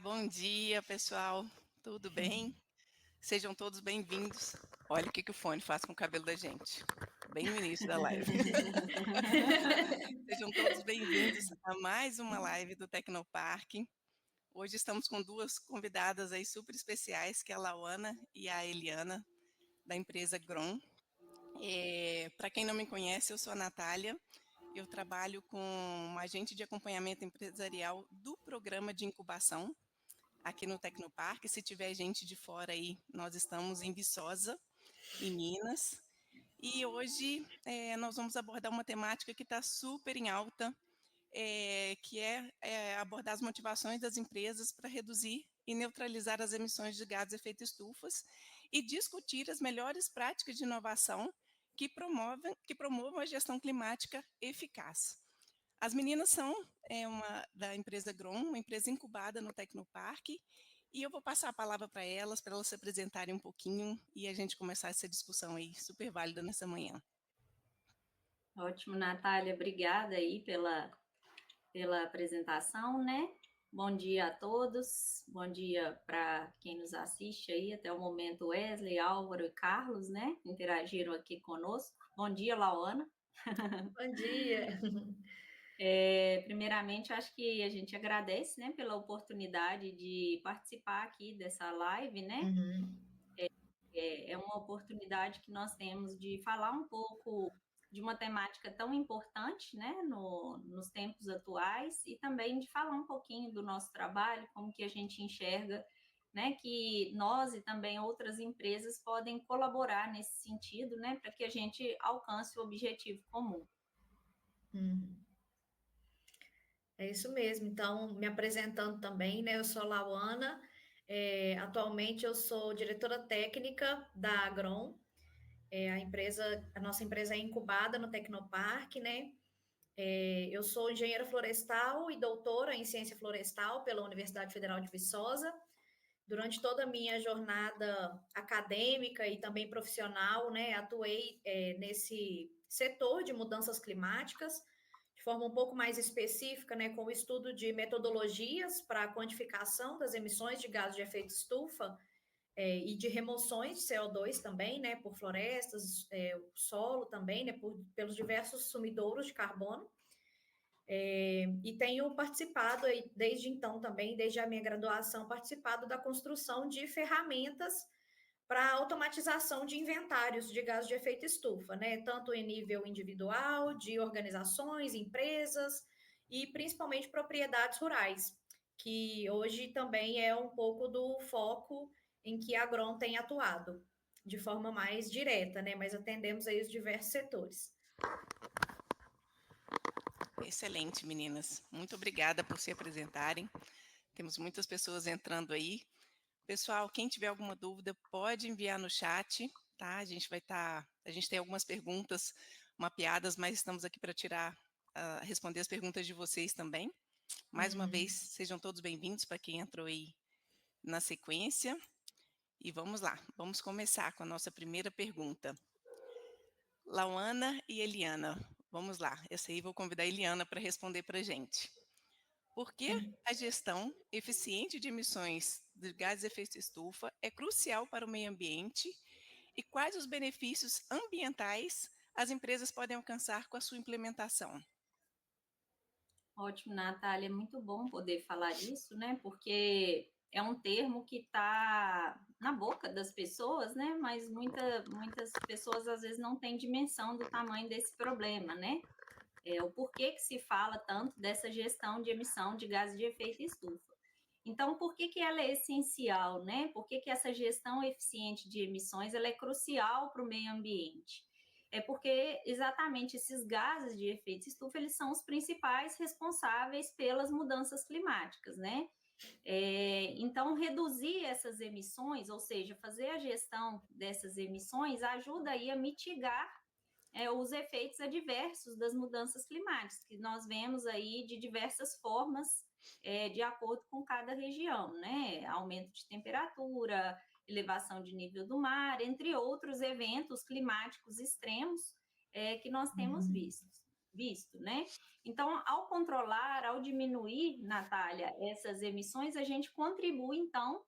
bom dia, pessoal. Tudo bem? Sejam todos bem-vindos. Olha o que o fone faz com o cabelo da gente, bem no início da live. Sejam todos bem-vindos a mais uma live do Tecnoparque. Hoje estamos com duas convidadas aí super especiais, que é a Lauana e a Eliana, da empresa Grom. Para quem não me conhece, eu sou a Natália. Eu trabalho com agente de acompanhamento empresarial do programa de incubação aqui no Tecnoparque. Se tiver gente de fora aí, nós estamos em Viçosa, em Minas. E hoje nós vamos abordar uma temática que está super em alta, que é abordar as motivações das empresas para reduzir e neutralizar as emissões de gases de efeito estufas e discutir as melhores práticas de inovação que promovam a gestão climática eficaz. As meninas são da empresa Grom, uma empresa incubada no Tecnoparque, e eu vou passar a palavra para elas se apresentarem um pouquinho e a gente começar essa discussão aí super válida nessa manhã. Ótimo, Natália, obrigada aí pela apresentação, né? Bom dia a todos, bom dia para quem nos assiste aí, até o momento Wesley, Álvaro e Carlos, né? Interagiram aqui conosco. Bom dia, Lauana. Bom dia. Primeiramente, acho que a gente agradece, né, pela oportunidade de participar aqui dessa live, né? Uhum. É uma oportunidade que nós temos de falar um pouco de uma temática tão importante, né, nos tempos atuais, e também de falar um pouquinho do nosso trabalho, como que a gente enxerga, né, que nós e também outras empresas podem colaborar nesse sentido, né, para que a gente alcance o objetivo comum. Uhum. É isso mesmo. Então, me apresentando também, né, eu sou a Lauana, atualmente eu sou diretora técnica da Agron. A nossa empresa é incubada no Tecnoparque, né? Eu sou engenheira florestal e doutora em ciência florestal pela Universidade Federal de Viçosa. Durante toda a minha jornada acadêmica e também profissional, né, atuei nesse setor de mudanças climáticas, de forma um pouco mais específica, né, com o estudo de metodologias para a quantificação das emissões de gases de efeito estufa e de remoções de CO2 também, né, por florestas, solo também, né, pelos diversos sumidouros de carbono. E tenho participado desde então também, desde a minha graduação, participado da construção de ferramentas para automatização de inventários de gases de efeito estufa, né? Tanto em nível individual, de organizações, empresas e principalmente propriedades rurais, que hoje também é um pouco do foco em que a Agron tem atuado, de forma mais direta, né? Mas atendemos aí os diversos setores. Excelente, meninas. Muito obrigada por se apresentarem. Temos muitas pessoas entrando aí. Pessoal, quem tiver alguma dúvida, pode enviar no chat, tá? A gente tem algumas perguntas mapeadas, mas estamos aqui para responder as perguntas de vocês também. Mais uma vez, sejam todos bem-vindos para quem entrou aí na sequência. E vamos lá, vamos começar com a nossa primeira pergunta. Lauana e Eliana, vamos lá. Essa aí vou convidar a Eliana para responder para a gente. Por que a gestão eficiente de emissões de gases de efeito estufa é crucial para o meio ambiente e quais os benefícios ambientais as empresas podem alcançar com a sua implementação? Ótimo, Natália, é muito bom poder falar disso, né? Porque é um termo que está na boca das pessoas, né? Mas muitas pessoas às vezes não têm dimensão do tamanho desse problema, né? O porquê que se fala tanto dessa gestão de emissão de gases de efeito estufa. Então, por que ela é essencial, né? Por que essa gestão eficiente de emissões ela é crucial para o meio ambiente? É porque exatamente esses gases de efeito estufa, eles são os principais responsáveis pelas mudanças climáticas, né? Então, reduzir essas emissões, ou seja, fazer a gestão dessas emissões, ajuda aí a mitigar os efeitos adversos das mudanças climáticas, que nós vemos aí de diversas formas, de acordo com cada região, né? Aumento de temperatura, elevação de nível do mar, entre outros eventos climáticos extremos que nós temos visto. visto, né? Então, ao controlar, ao diminuir, Natália, essas emissões, a gente contribui, então,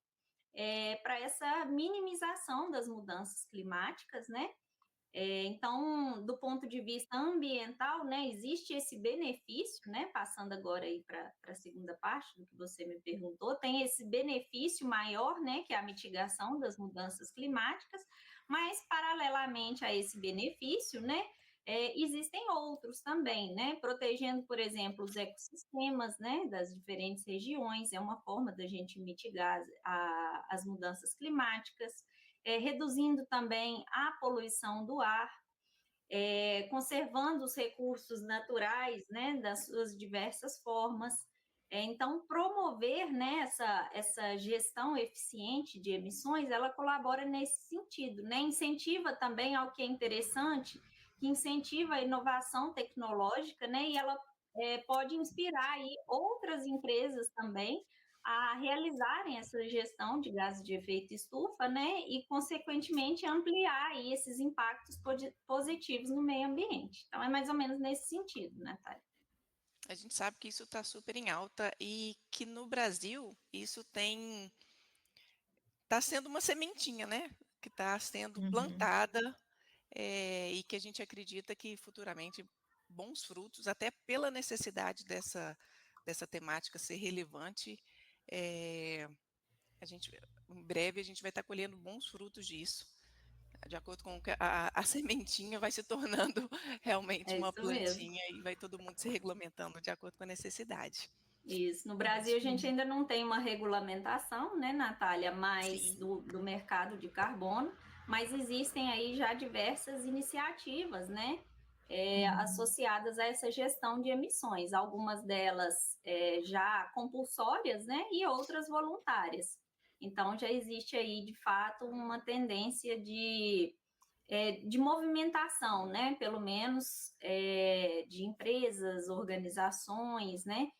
para essa minimização das mudanças climáticas, né? Então, do ponto de vista ambiental, né, existe esse benefício, né, passando agora aí para a segunda parte do que você me perguntou, tem esse benefício maior, né, que é a mitigação das mudanças climáticas, mas paralelamente a esse benefício, né, existem outros também, né, protegendo, por exemplo, os ecossistemas, né, das diferentes regiões, é uma forma da gente mitigar as mudanças climáticas, reduzindo também a poluição do ar, conservando os recursos naturais, né, das suas diversas formas. Então, promover, né, essa gestão eficiente de emissões, ela colabora nesse sentido, né? Incentiva também ao que é interessante, que incentiva a inovação tecnológica, né? E ela pode inspirar aí outras empresas também a realizarem essa gestão de gases de efeito estufa, né, e, consequentemente, ampliar aí esses impactos positivos no meio ambiente. Então, é mais ou menos nesse sentido, Natália. A gente sabe que isso está super em alta e que no Brasil isso está sendo uma sementinha, né, que está sendo plantada e que a gente acredita que futuramente bons frutos, até pela necessidade dessa temática ser relevante, em breve a gente vai estar colhendo bons frutos disso, de acordo com que a sementinha vai se tornando realmente É uma isso mesmo. plantinha e vai todo mundo se regulamentando de acordo com a necessidade. Isso. No Brasil, a gente ainda não tem uma regulamentação, né, Natália, mais Sim. do mercado de carbono, mas existem aí já diversas iniciativas, né, associadas a essa gestão de emissões, algumas delas já compulsórias, né, e outras voluntárias. Então, já existe aí, de fato, uma tendência de movimentação, né, pelo menos de empresas, organizações, né,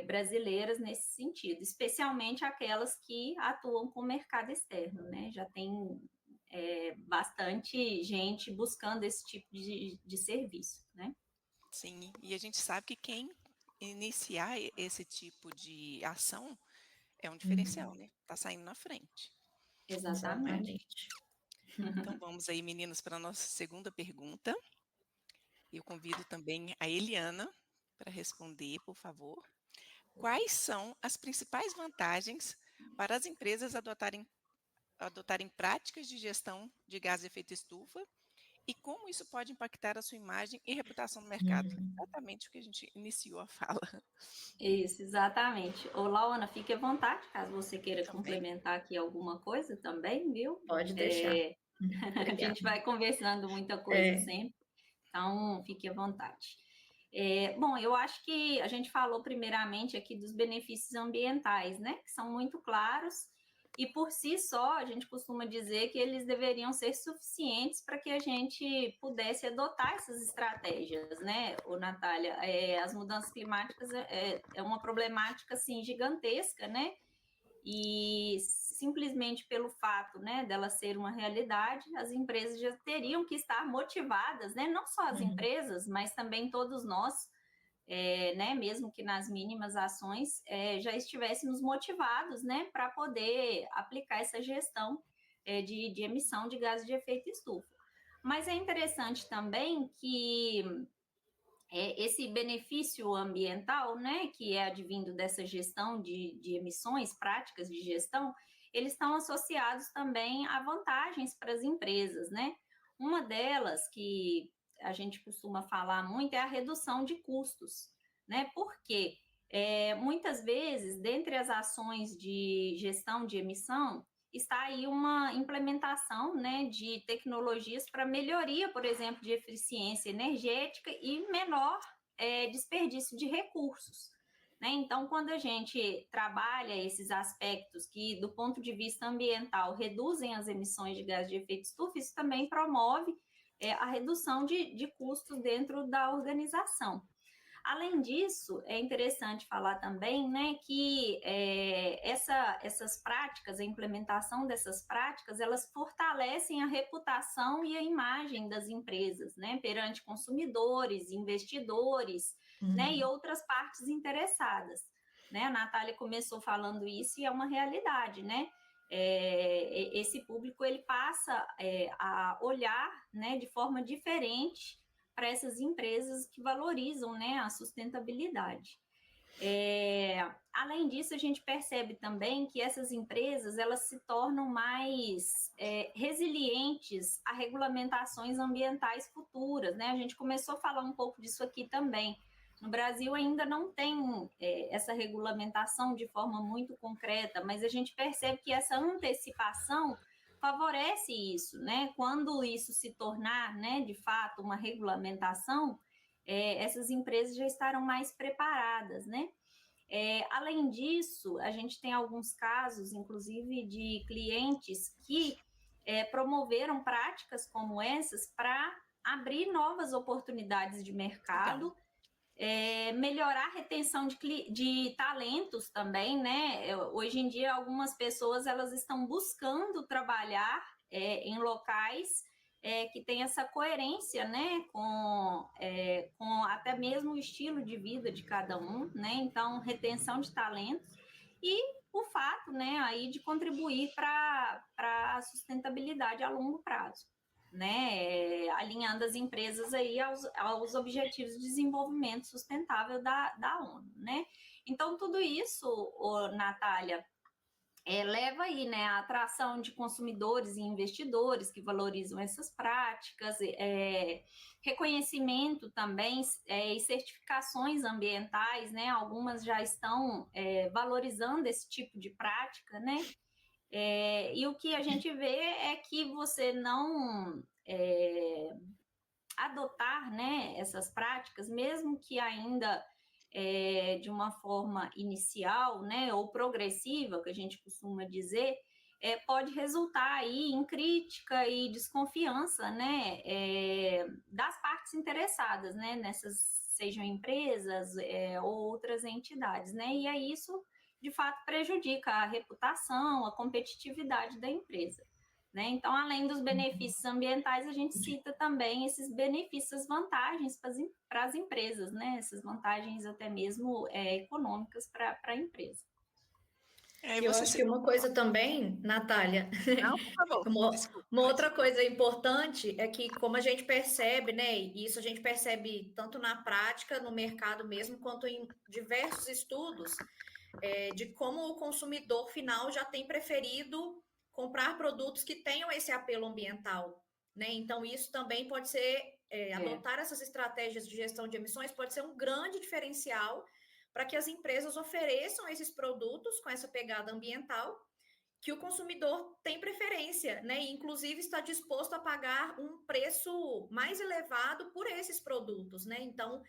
brasileiras nesse sentido, especialmente aquelas que atuam com o mercado externo, né? Já tem bastante gente buscando esse tipo de serviço, né? Sim, e a gente sabe que quem iniciar esse tipo de ação é um diferencial, né? Tá saindo na frente. Exatamente. Exatamente. Então vamos aí, meninas, para a nossa segunda pergunta. Eu convido também a Eliana para responder, por favor. Quais são as principais vantagens para as empresas adotarem práticas de gestão de gás de efeito estufa e como isso pode impactar a sua imagem e reputação no mercado? Exatamente o que a gente iniciou a fala. Isso, exatamente. Ô, Laona, fique à vontade, caso você queira Também. complementar aqui alguma coisa também, viu? Pode deixar. A gente vai conversando muita coisa sempre, então fique à vontade. Bom, eu acho que a gente falou primeiramente aqui dos benefícios ambientais, né? Que são muito claros e por si só a gente costuma dizer que eles deveriam ser suficientes para que a gente pudesse adotar essas estratégias, né, ô, Natália? As mudanças climáticas é uma problemática assim gigantesca, né? E simplesmente pelo fato, né, dela ser uma realidade, as empresas já teriam que estar motivadas, né? Não só as empresas, mas também todos nós, né, mesmo que nas mínimas ações, já estivéssemos motivados, né, para poder aplicar essa gestão de emissão de gases de efeito estufa. Mas é interessante também que esse benefício ambiental, né, que é advindo dessa gestão de emissões, práticas de gestão, eles estão associados também a vantagens para as empresas, né? Uma delas que a gente costuma falar muito é a redução de custos, né? Porque muitas vezes, dentre as ações de gestão de emissão, está aí uma implementação, né, de tecnologias para melhoria, por exemplo, de eficiência energética e menor desperdício de recursos. Né? Então, quando a gente trabalha esses aspectos que, do ponto de vista ambiental, reduzem as emissões de gás de efeito estufa, isso também promove a redução de custos dentro da organização. Além disso, é interessante falar também, né, que essas práticas, a implementação dessas práticas, elas fortalecem a reputação e a imagem das empresas, né, perante consumidores, investidores, né, e outras partes interessadas, né? A Natália começou falando isso e é uma realidade, né? Esse público ele passa a olhar, né, de forma diferente para essas empresas que valorizam, né, a sustentabilidade. Além disso, a gente percebe também que essas empresas elas se tornam mais resilientes a regulamentações ambientais futuras, né? A gente começou a falar um pouco disso aqui também. No Brasil ainda não tem essa regulamentação de forma muito concreta, mas a gente percebe que essa antecipação favorece isso, né? Quando isso se tornar, né, de fato, uma regulamentação, essas empresas já estarão mais preparadas, né? Além disso, a gente tem alguns casos, inclusive, de clientes que promoveram práticas como essas para abrir novas oportunidades de mercado, melhorar a retenção de talentos também, né? Hoje em dia, algumas pessoas elas estão buscando trabalhar em locais que tem essa coerência, né, com até mesmo o estilo de vida de cada um, né? Então, retenção de talentos e o fato, né, aí de contribuir para a sustentabilidade a longo prazo, né, alinhando as empresas aí aos objetivos de desenvolvimento sustentável da ONU, né? Então, tudo isso, Natália, leva aí, né, a atração de consumidores e investidores que valorizam essas práticas, reconhecimento também e certificações ambientais, né? Algumas já estão valorizando esse tipo de prática, né? E o que a gente vê é que você não adotar, né, essas práticas, mesmo que ainda de uma forma inicial, né, ou progressiva, que a gente costuma dizer, pode resultar aí em crítica e desconfiança, né, das partes interessadas, né, nessas sejam empresas ou outras entidades, né, e aí isso de fato prejudica a reputação, a competitividade da empresa, né? Então, além dos benefícios ambientais, a gente cita também esses benefícios, vantagens para as empresas, né? Essas vantagens até mesmo econômicas para a empresa. Eu acho que uma coisa também, Natália, Não, por favor. uma outra coisa importante é que, como a gente percebe, né, e isso a gente percebe tanto na prática, no mercado mesmo, quanto em diversos estudos, de como o consumidor final já tem preferido comprar produtos que tenham esse apelo ambiental, né? Então, isso também pode ser, adotar essas estratégias de gestão de emissões pode ser um grande diferencial para que as empresas ofereçam esses produtos com essa pegada ambiental que o consumidor tem preferência, né? E, inclusive, está disposto a pagar um preço mais elevado por esses produtos, né? Então,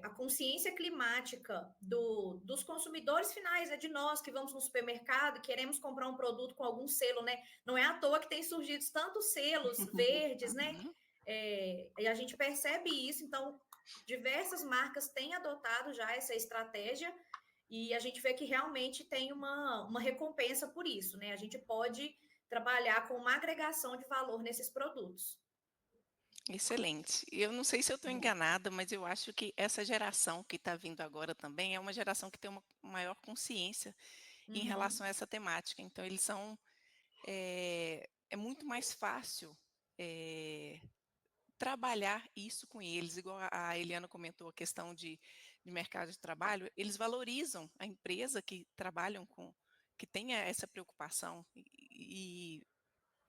a consciência climática dos consumidores finais, de nós que vamos no supermercado e queremos comprar um produto com algum selo, né? Não é à toa que tem surgido tantos selos verdes, né? E a gente percebe isso, então diversas marcas têm adotado já essa estratégia e a gente vê que realmente tem uma recompensa por isso, né? A gente pode trabalhar com uma agregação de valor nesses produtos. Excelente. Eu não sei se eu estou enganada, mas eu acho que essa geração que está vindo agora também é uma geração que tem uma maior consciência em relação a essa temática. Então, eles são. É muito mais fácil trabalhar isso com eles, igual a Eliana comentou, a questão de mercado de trabalho, eles valorizam a empresa que trabalham com, que tenha essa preocupação e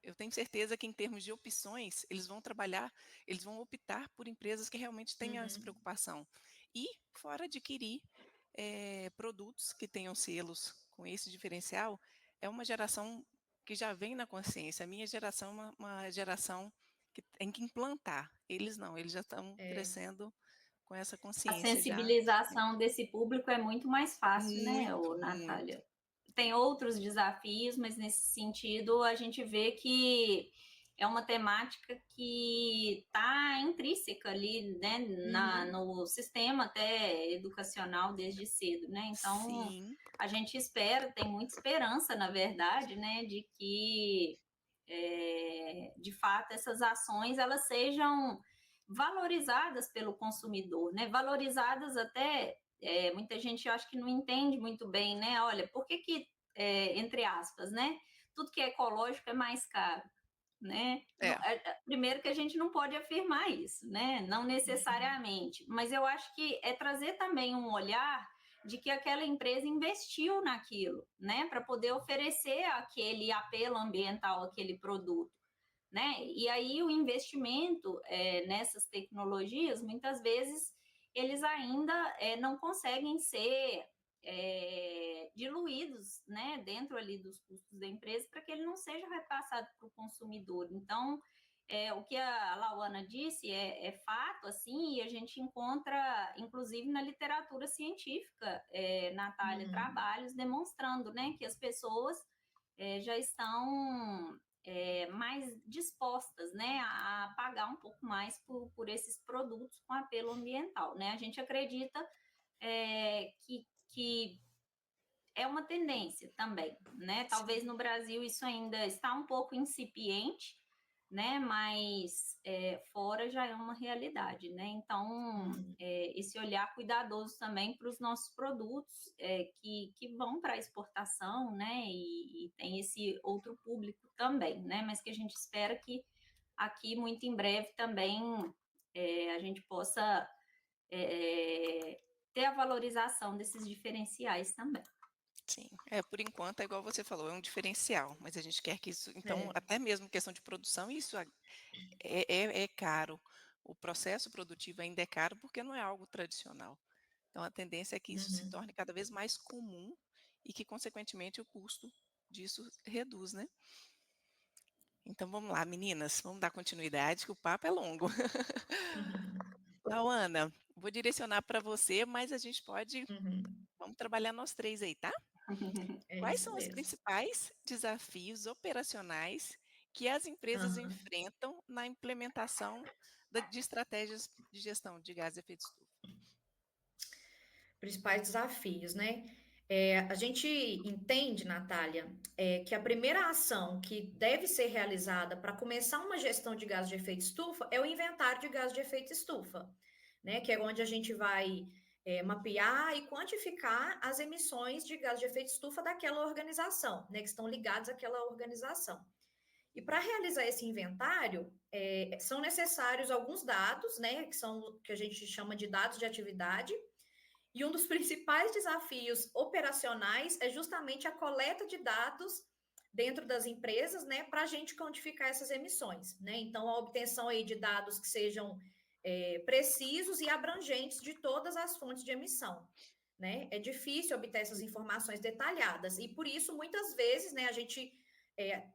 eu tenho certeza que em termos de opções, eles vão trabalhar, eles vão optar por empresas que realmente tenham essa preocupação. E fora adquirir produtos que tenham selos com esse diferencial, é uma geração que já vem na consciência. A minha geração é uma geração que tem que implantar. Eles não, eles já estão crescendo com essa consciência. A sensibilização desse público é muito mais fácil, né, Natália? Tem outros desafios, mas nesse sentido a gente vê que é uma temática que está intrínseca ali, né, no sistema até educacional desde cedo, né? Então, Sim. a gente espera, tem muita esperança, na verdade, né, de que, de fato, essas ações elas sejam valorizadas pelo consumidor, né? Valorizadas até, muita gente eu acho que não entende muito bem, né? Olha, por que, entre aspas, né? Tudo que é ecológico é mais caro, né? É. Primeiro que a gente não pode afirmar isso, né? Não necessariamente, mas eu acho que é trazer também um olhar de que aquela empresa investiu naquilo, né? Para poder oferecer aquele apelo ambiental, aquele produto, né? E aí o investimento nessas tecnologias, muitas vezes, eles ainda não conseguem ser diluídos, né, dentro ali dos custos da empresa, para que ele não seja repassado para o consumidor. Então, o que a Lauana disse é fato, assim, e a gente encontra, inclusive, na literatura científica, Natália, trabalhos demonstrando, né, que as pessoas já estão mais dispostas, né, a pagar um pouco mais por esses produtos com apelo ambiental, né? A gente acredita que é uma tendência também, né? Talvez no Brasil isso ainda está um pouco incipiente, né? Mas fora já é uma realidade, né? Então, esse olhar cuidadoso também para os nossos produtos que vão para a exportação, né? E tem esse outro público também, né? Mas que a gente espera que aqui, muito em breve, também a gente possa ter a valorização desses diferenciais também. Sim, por enquanto é igual você falou, é um diferencial, mas a gente quer que isso, então, É. até mesmo questão de produção, isso é caro. O processo produtivo ainda é caro porque não é algo tradicional. Então, a tendência é que isso se torne cada vez mais comum e que, consequentemente, o custo disso reduz, né? Então, vamos lá, meninas, vamos dar continuidade, que o papo é longo. Lauana, vou direcionar para você, mas a gente pode, vamos trabalhar nós três aí, tá? É Quais isso são os mesmo. principais desafios operacionais que as empresas enfrentam na implementação de estratégias de gestão de gases de efeito estufa? Principais desafios, né? A gente entende, Natália, que a primeira ação que deve ser realizada para começar uma gestão de gás de efeito estufa é o inventário de gás de efeito estufa, né? Que é onde a gente vai mapear e quantificar as emissões de gás de efeito estufa daquela organização, né? Que estão ligadas àquela organização. E para realizar esse inventário, são necessários alguns dados, né? Que são que a gente chama de dados de atividade. E um dos principais desafios operacionais é justamente a coleta de dados dentro das empresas, né, para a gente quantificar essas emissões, né? Então, a obtenção aí de dados que sejam precisos e abrangentes de todas as fontes de emissão, né? É difícil obter essas informações detalhadas e por isso muitas vezes, né, a gente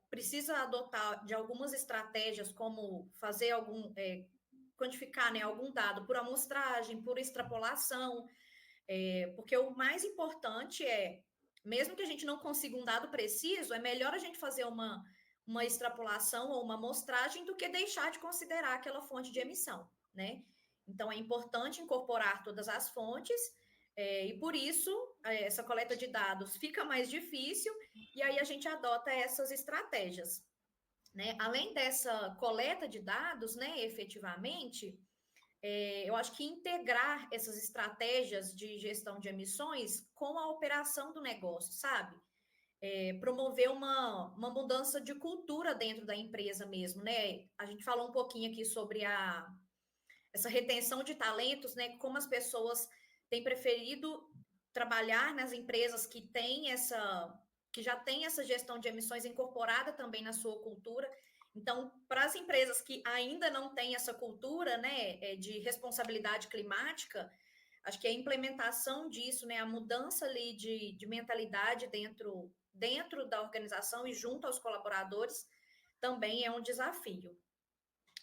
precisa adotar de algumas estratégias como fazer quantificar, né, algum dado por amostragem, por extrapolação, porque o mais importante mesmo que a gente não consiga um dado preciso, é melhor a gente fazer uma extrapolação ou uma amostragem do que deixar de considerar aquela fonte de emissão, né? Então, é importante incorporar todas as fontes, e por isso, essa coleta de dados fica mais difícil, e aí a gente adota essas estratégias, né? Além dessa coleta de dados, né, efetivamente, eu acho que integrar essas estratégias de gestão de emissões com a operação do negócio, sabe? Promover uma mudança de cultura dentro da empresa mesmo, né? A gente falou um pouquinho aqui sobre essa retenção de talentos, né? Como as pessoas têm preferido trabalhar nas empresas que já têm essa gestão de emissões incorporada também na sua cultura. Então, para as empresas que ainda não têm essa cultura, né, de responsabilidade climática, acho que a implementação disso, né, a mudança ali de mentalidade dentro da organização e junto aos colaboradores, também é um desafio.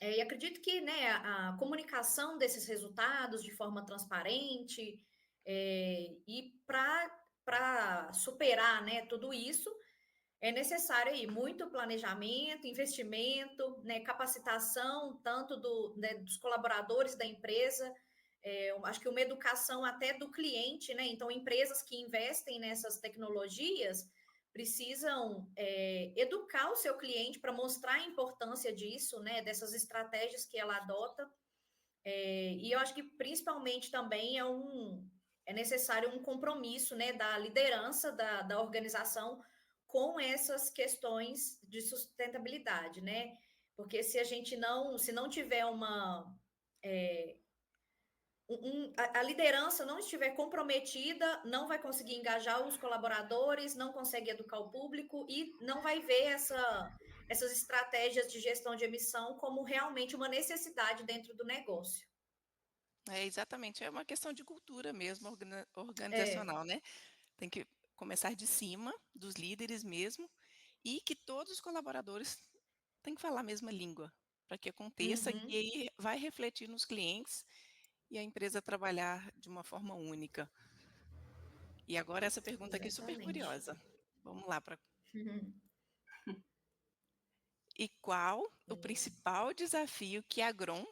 E acredito que, né, a comunicação desses resultados de forma transparente, e para superar, né, tudo isso, é necessário aí muito planejamento, investimento, né, capacitação, tanto dos colaboradores da empresa, acho que uma educação até do cliente, né? Então, empresas que investem nessas tecnologias precisam educar o seu cliente para mostrar a importância disso, né? Dessas estratégias que ela adota. E eu acho que principalmente também é necessário um compromisso, né, da liderança da organização com essas questões de sustentabilidade, né? Porque se não tiver a liderança não estiver comprometida, não vai conseguir engajar os colaboradores, não consegue educar o público e não vai ver essas estratégias de gestão de emissão como realmente uma necessidade dentro do negócio. Exatamente, é uma questão de cultura mesmo, É. organizacional, né? Tem que começar de cima, dos líderes mesmo, e que todos os colaboradores têm que falar a mesma língua, para que aconteça, e Uhum, aí vai refletir nos clientes e a empresa trabalhar de uma forma única. E agora essa pergunta aqui super exatamente. curiosa. Vamos lá para Uhum. e qual o É. principal desafio que a Grom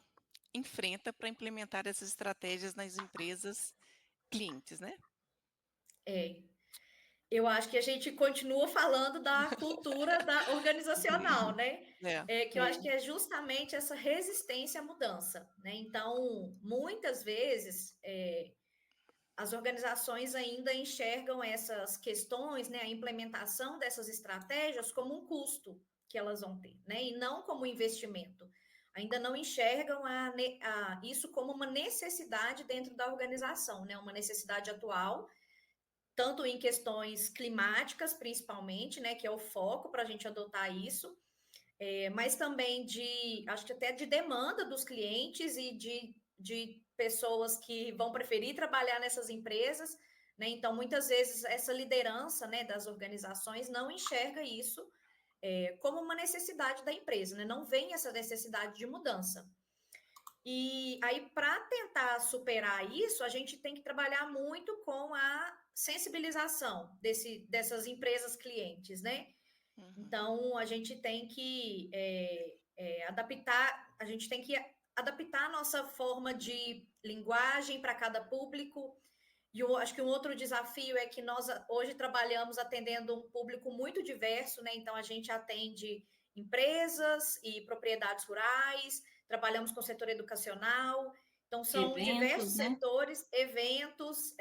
enfrenta para implementar essas estratégias nas empresas clientes, né? É. Eu acho que a gente continua falando da cultura organizacional, né? É. Que eu acho que é justamente essa resistência à mudança, né? Então, muitas vezes, as organizações ainda enxergam essas questões, né, a implementação dessas estratégias como um custo que elas vão ter, né? E não como investimento. Ainda não enxergam isso como uma necessidade dentro da organização, né? Uma necessidade atual, tanto em questões climáticas, principalmente, né, que é o foco para a gente adotar isso, mas também acho que até de demanda dos clientes e de pessoas que vão preferir trabalhar nessas empresas, né? Então, muitas vezes, essa liderança, né, das organizações não enxerga isso como uma necessidade da empresa, né? Não vem essa necessidade de mudança. E aí, para tentar superar isso, a gente tem que trabalhar muito com a sensibilização dessas empresas clientes, né? Uhum. Então, a gente tem que adaptar, a gente tem que adaptar a nossa forma de linguagem para cada público. E eu acho que um outro desafio é que nós hoje trabalhamos atendendo um público muito diverso, né? Então, a gente atende empresas e propriedades rurais, trabalhamos com o setor educacional, então são Eventos, diversos né? setores, eventos,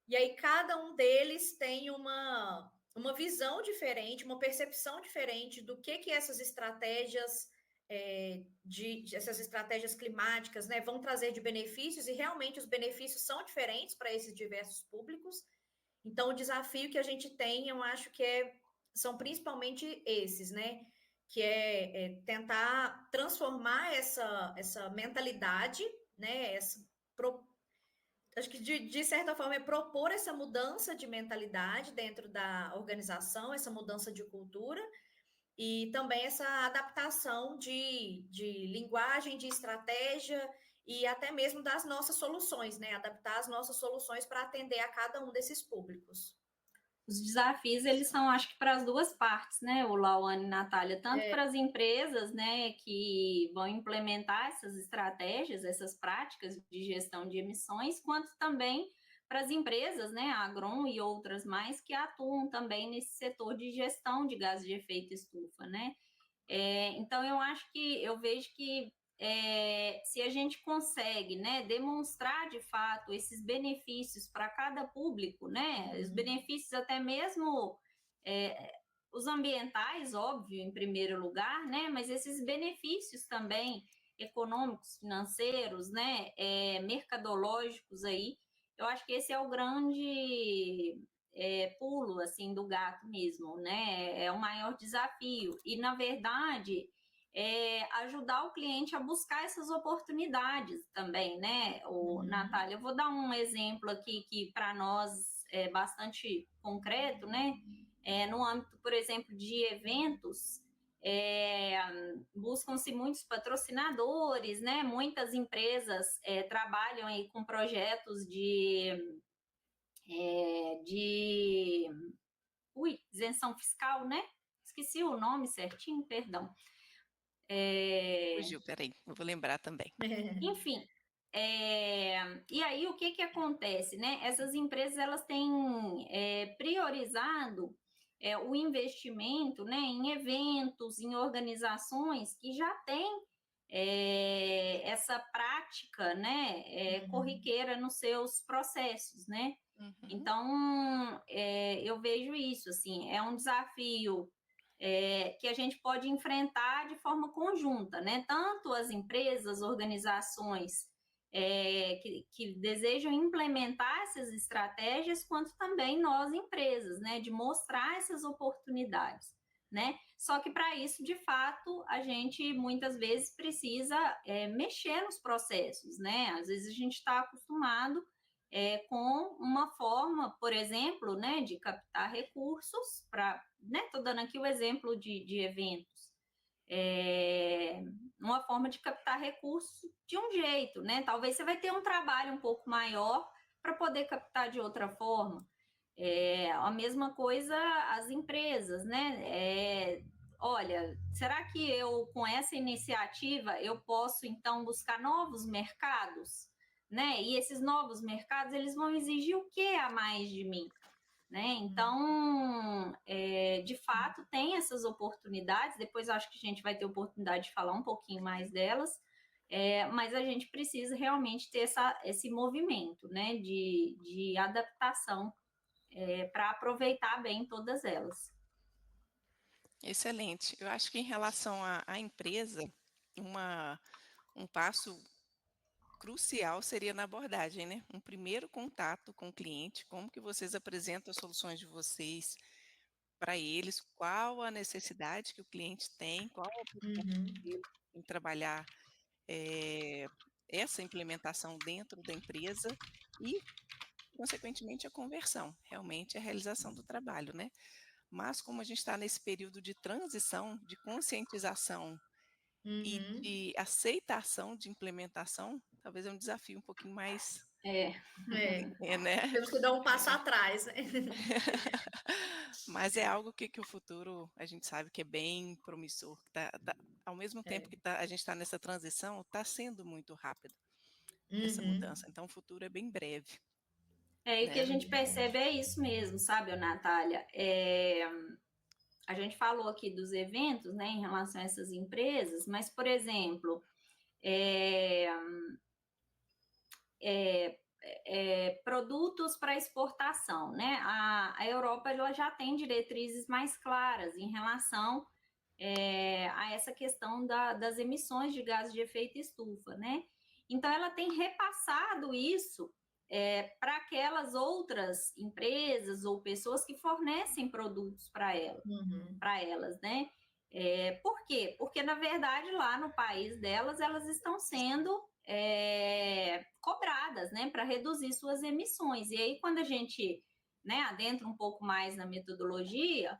e aí cada um deles tem uma visão diferente, uma percepção diferente do que essas estratégias essas estratégias climáticas, né, vão trazer de benefícios, e realmente os benefícios são diferentes para esses diversos públicos. Então, o desafio que a gente tem, eu acho que são principalmente esses, né? Que tentar transformar essa mentalidade, né? Acho que, de certa forma, é propor essa mudança de mentalidade dentro da organização, essa mudança de cultura, e também essa adaptação de linguagem, de estratégia e até mesmo das nossas soluções, né? Adaptar as nossas soluções para atender a cada um desses públicos. Os desafios, eles são, acho que para as duas partes, né, o Lauane e Natália, tanto para as empresas, né, que vão implementar essas estratégias, essas práticas de gestão de emissões, quanto também para as empresas, né, a Agron e outras mais, que atuam também nesse setor de gestão de gases de efeito estufa, né. Então, eu vejo que se a gente consegue, né, demonstrar de fato esses benefícios para cada público, né, os benefícios até mesmo os ambientais, óbvio, em primeiro lugar, né, mas esses benefícios também econômicos, financeiros, né, mercadológicos aí, eu acho que esse é o grande pulo assim do gato mesmo, né? É o maior desafio. E, na verdade, ajudar o cliente a buscar essas oportunidades também, né? Natália, eu vou dar um exemplo aqui que para nós é bastante concreto, né? No âmbito, por exemplo, de eventos, buscam-se muitos patrocinadores, né? Muitas empresas trabalham aí com projetos de isenção fiscal, né? Esqueci o nome certinho, perdão. Fugiu, peraí, eu vou lembrar também. Enfim, e aí o que acontece, né? Essas empresas elas têm priorizado o investimento, né, em eventos, em organizações que já têm essa prática, né, corriqueira nos seus processos, né? Então, eu vejo isso, assim, é um desafio que a gente pode enfrentar de forma conjunta, né? Tanto as empresas, organizações que desejam implementar essas estratégias, quanto também nós, empresas, né? De mostrar essas oportunidades, né? Só que para isso, de fato, a gente muitas vezes precisa mexer nos processos, né? Às vezes a gente está acostumado com uma forma, por exemplo, né, de captar recursos para, né, estou dando aqui o exemplo de eventos, uma forma de captar recursos de um jeito, né? Talvez você vai ter um trabalho um pouco maior para poder captar de outra forma. A mesma coisa as empresas, né? Olha, será que eu, com essa iniciativa, eu posso, então, buscar novos mercados? Né? E esses novos mercados, eles vão exigir o que a mais de mim? Né? Então, de fato, tem essas oportunidades. Depois, acho que a gente vai ter oportunidade de falar um pouquinho mais delas. Mas a gente precisa realmente ter esse movimento, né, de adaptação para aproveitar bem todas elas. Excelente. Eu acho que em relação à empresa, um passo crucial seria na abordagem, né? Um primeiro contato com o cliente, como que vocês apresentam as soluções de vocês para eles, qual a necessidade que o cliente tem, qual a oportunidade dele em trabalhar essa implementação dentro da empresa e, consequentemente, a conversão, realmente a realização do trabalho, né? Mas como a gente está nesse período de transição, de conscientização e de aceitação de implementação, talvez é um desafio um pouquinho mais, né? Temos que dar um passo atrás, né? Mas é algo que o futuro, a gente sabe que é bem promissor, ao mesmo tempo que a gente está nessa transição, está sendo muito rápido essa mudança, então o futuro é bem breve. E o que a gente percebe é isso mesmo, sabe, Natália? A gente falou aqui dos eventos, né, em relação a essas empresas, mas, por exemplo, produtos para exportação, né? A Europa ela já tem diretrizes mais claras em relação a essa questão das emissões de gases de efeito estufa, né? Então, ela tem repassado isso para aquelas outras empresas ou pessoas que fornecem produtos para elas, né? Por quê? Porque, na verdade, lá no país delas, elas estão sendo cobradas, né, para reduzir suas emissões. E aí, quando a gente, né, adentra um pouco mais na metodologia,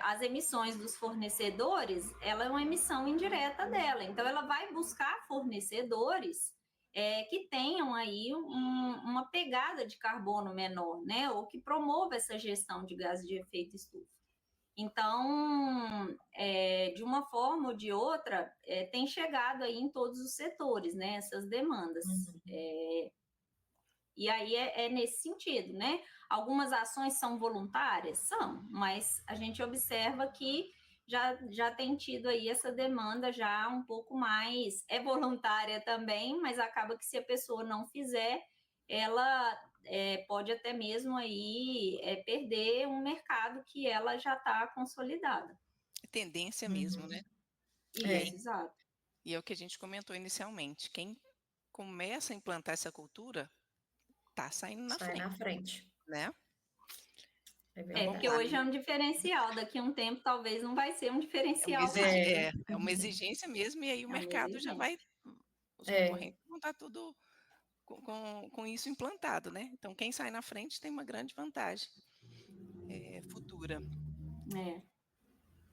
as emissões dos fornecedores, ela é uma emissão indireta dela. Então, ela vai buscar fornecedores que tenham aí uma pegada de carbono menor, né, ou que promova essa gestão de gases de efeito estufa. Então, de uma forma ou de outra, tem chegado aí em todos os setores, né, essas demandas. E aí é nesse sentido, né? Algumas ações são voluntárias? São, mas a gente observa que já tem tido aí essa demanda já um pouco mais, voluntária também, mas acaba que se a pessoa não fizer, ela pode até mesmo aí perder um mercado que ela já está consolidada. É tendência mesmo, né? Isso, exato. E é o que a gente comentou inicialmente, quem começa a implantar essa cultura está saindo na frente, né? Porque hoje é um diferencial, daqui a um tempo talvez não vai ser um diferencial mais. É uma exigência mesmo, e aí o mercado já vai, os concorrentes vão estar tudo com isso implantado, né? Então, quem sai na frente tem uma grande vantagem futura.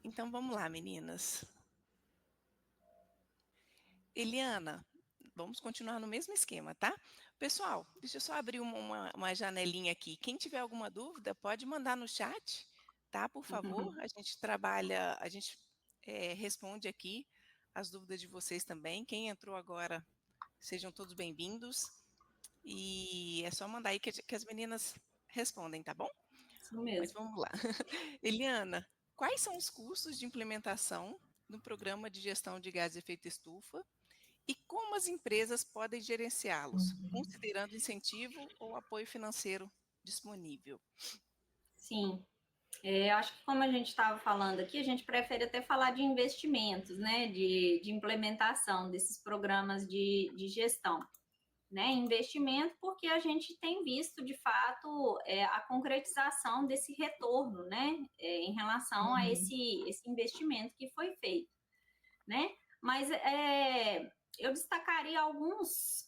Então, vamos lá, meninas. Eliana, vamos continuar no mesmo esquema, tá? Pessoal, deixa eu só abrir uma janelinha aqui. Quem tiver alguma dúvida, pode mandar no chat tá? Por favor, a gente trabalha, a gente responde aqui as dúvidas de vocês também. Quem entrou agora, sejam todos bem-vindos. E é só mandar aí que as meninas respondem, tá bom? Isso Mas mesmo. vamos lá. Eliana, quais são os custos de implementação no programa de gestão de gás de efeito estufa e como as empresas podem gerenciá-los, considerando incentivo ou apoio financeiro disponível? Sim. Eu acho que como a gente estava falando aqui, a gente prefere até falar de investimentos, né, de implementação desses programas de gestão, né, investimento, porque a gente tem visto, de fato, a concretização desse retorno, né, em relação a esse investimento que foi feito, né, mas eu destacaria alguns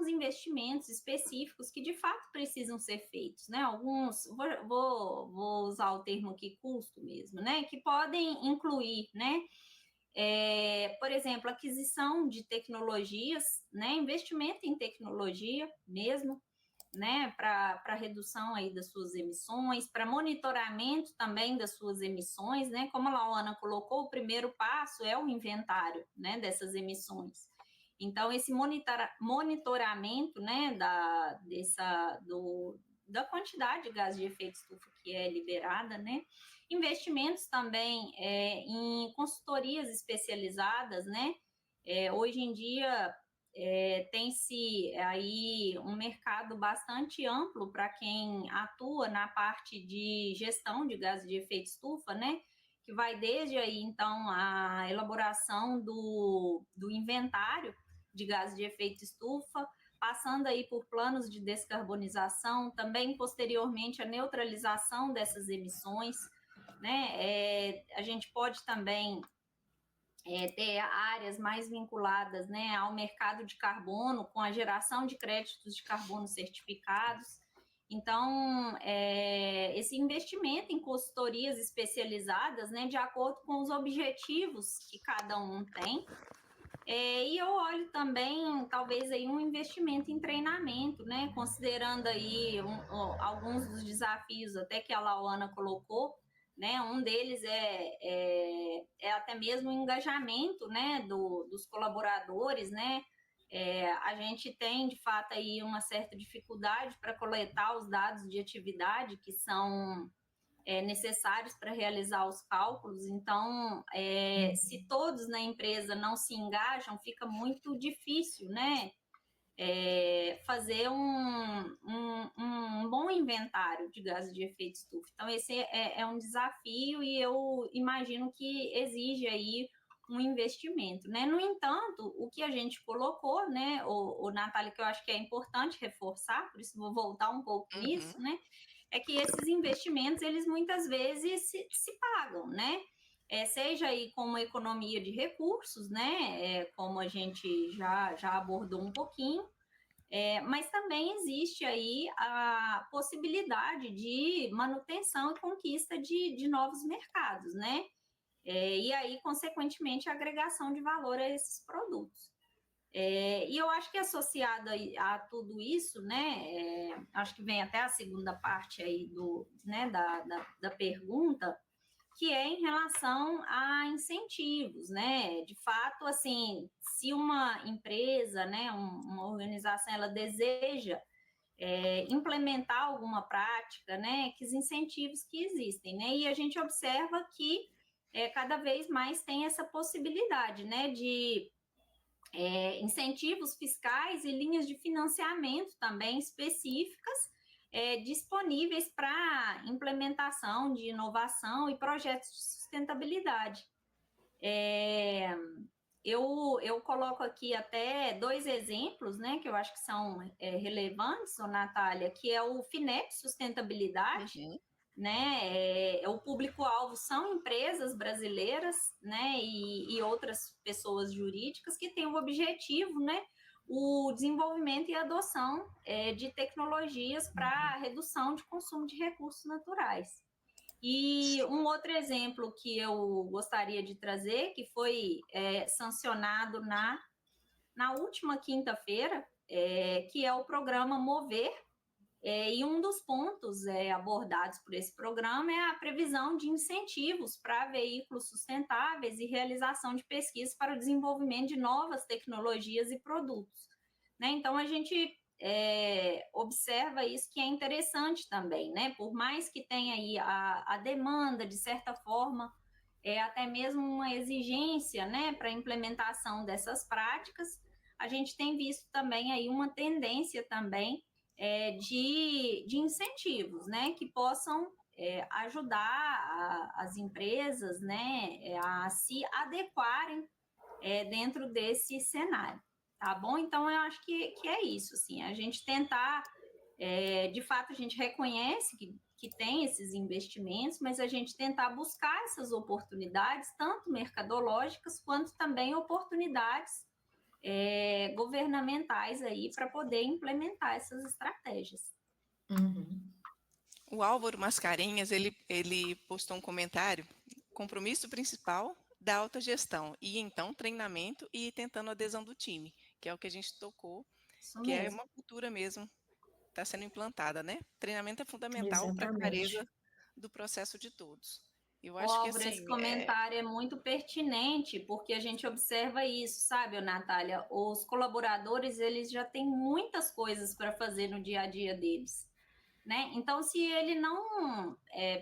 investimentos específicos que de fato precisam ser feitos, né? Alguns, vou usar o termo aqui, custo mesmo, né? Que podem incluir, né? Por exemplo, aquisição de tecnologias, né? Investimento em tecnologia mesmo, né, para redução aí das suas emissões, para monitoramento também das suas emissões, né, como a Lauana colocou, o primeiro passo é o inventário, né, dessas emissões. Então, esse monitoramento, né, da quantidade de gás de efeito estufa que é liberada, né, investimentos também em consultorias especializadas, né, hoje em dia tem-se aí um mercado bastante amplo para quem atua na parte de gestão de gases de efeito estufa, né? Que vai desde aí, então, a elaboração do inventário de gases de efeito estufa, passando aí por planos de descarbonização, também posteriormente a neutralização dessas emissões, né? A gente pode também ter áreas mais vinculadas, né, ao mercado de carbono, com a geração de créditos de carbono certificados. Então, esse investimento em consultorias especializadas, né, de acordo com os objetivos que cada um tem. E eu olho também, talvez, aí um investimento em treinamento, né, considerando aí alguns dos desafios até que a Lauana colocou, né, um deles é até mesmo o engajamento, né, dos colaboradores, né, a gente tem, de fato, aí uma certa dificuldade para coletar os dados de atividade que são necessários para realizar os cálculos. Então, se todos na empresa não se engajam, fica muito difícil, né, fazer um bom inventário de gases de efeito estufa. Então, esse é um desafio e eu imagino que exige aí um investimento, né? No entanto, o que a gente colocou, né, o Natália, que eu acho que é importante reforçar, por isso vou voltar um pouco nisso, né, é que esses investimentos, eles muitas vezes se pagam, né? Seja aí com uma economia de recursos, né? Como a gente já abordou um pouquinho, mas também existe aí a possibilidade de manutenção e conquista de novos mercados, né? E aí, consequentemente, a agregação de valor a esses produtos. E eu acho que associado a tudo isso, né, acho que vem até a segunda parte aí né, da pergunta, que é em relação a incentivos, né? De fato, assim, se uma empresa, né, uma organização, ela deseja implementar alguma prática, né, que os incentivos que existem, né? E a gente observa que cada vez mais tem essa possibilidade, né, de incentivos fiscais e linhas de financiamento também específicas disponíveis para implementação de inovação e projetos de sustentabilidade. Eu coloco aqui até 2 exemplos, né, que eu acho que são relevantes, Natália, que é o FINEP Sustentabilidade, né, o público-alvo são empresas brasileiras, né, e outras pessoas jurídicas que têm o objetivo, né, o desenvolvimento e adoção de tecnologias para redução de consumo de recursos naturais. E um outro exemplo que eu gostaria de trazer, que foi sancionado na última quinta-feira, que é o programa Mover, E um dos pontos abordados por esse programa é a previsão de incentivos para veículos sustentáveis e realização de pesquisas para o desenvolvimento de novas tecnologias e produtos, né? Então, a gente observa isso, que é interessante também, né? Por mais que tenha aí a demanda, de certa forma, até mesmo uma exigência, né, para a implementação dessas práticas, a gente tem visto também aí uma tendência também de incentivos, né, que possam ajudar as empresas, né, a se adequarem dentro desse cenário, tá bom? Então, eu acho que é isso, assim, a gente tentar, de fato, a gente reconhece que tem esses investimentos, mas a gente tentar buscar essas oportunidades, tanto mercadológicas, quanto também oportunidades governamentais aí para poder implementar essas estratégias. Uhum. O Álvaro Mascarenhas, ele postou um comentário: compromisso principal da autogestão, e então treinamento e tentando a adesão do time, que é o que a gente tocou, Isso que é mesmo. uma cultura mesmo, está sendo implantada, né? Treinamento é fundamental para a Exatamente. clareza do processo de todos. Eu Ó, acho que Álvaro, esse assim, comentário é muito pertinente, porque a gente observa isso, sabe, Natália? Os colaboradores, eles já têm muitas coisas para fazer no dia a dia deles, né? Então, se ele não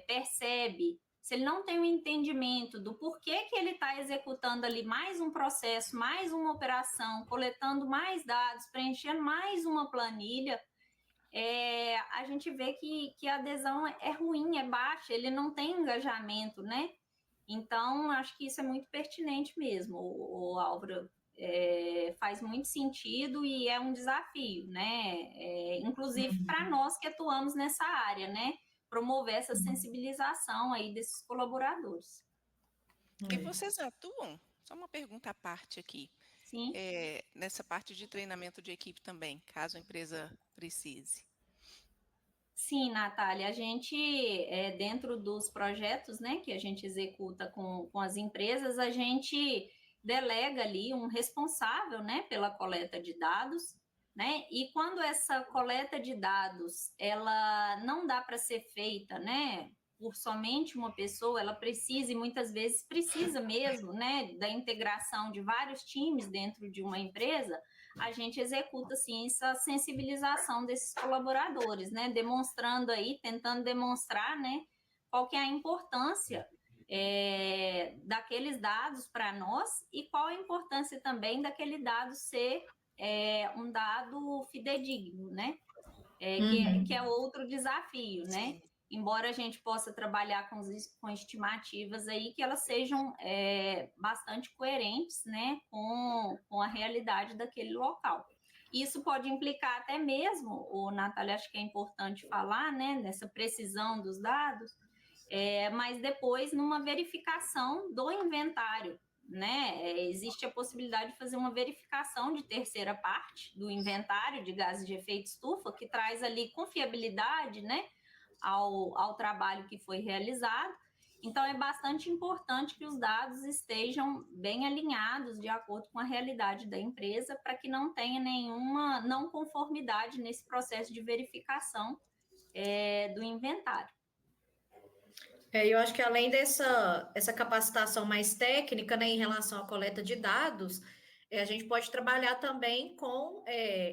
percebe, se ele não tem um entendimento do porquê que ele está executando ali mais um processo, mais uma operação, coletando mais dados, preenchendo mais uma planilha, a gente vê que a adesão é ruim, é baixa, ele não tem engajamento, né? Então, acho que isso é muito pertinente mesmo, o Álvaro. Faz muito sentido e é um desafio, né? Inclusive para nós que atuamos nessa área, né? Promover essa sensibilização aí desses colaboradores. e vocês atuam? Só uma pergunta à parte aqui. Sim. Nessa parte de treinamento de equipe também, caso a empresa precise. Sim, Natália, a gente, dentro dos projetos, né, que a gente executa com as empresas, a gente delega ali um responsável, né, pela coleta de dados, né, e quando essa coleta de dados, ela não dá para ser feita, né, por somente uma pessoa, ela precisa, e muitas vezes precisa mesmo, né, da integração de vários times dentro de uma empresa, a gente executa, assim, essa sensibilização desses colaboradores, né? Demonstrando aí, tentando demonstrar, né? Qual que é a importância daqueles dados para nós e qual a importância também daquele dado ser um dado fidedigno, né? Que é outro desafio, né? Sim. Embora a gente possa trabalhar com estimativas aí que elas sejam bastante coerentes, né, com a realidade daquele local. Isso pode implicar até mesmo, Natália, acho que é importante falar, né, nessa precisão dos dados, mas depois numa verificação do inventário, né? Existe a possibilidade de fazer uma verificação de terceira parte do inventário de gases de efeito estufa, que traz ali confiabilidade, né, ao trabalho que foi realizado. Então, é bastante importante que os dados estejam bem alinhados de acordo com a realidade da empresa, para que não tenha nenhuma não conformidade nesse processo de verificação do inventário. Eu acho que além essa capacitação mais técnica, né, em relação à coleta de dados, a gente pode trabalhar também com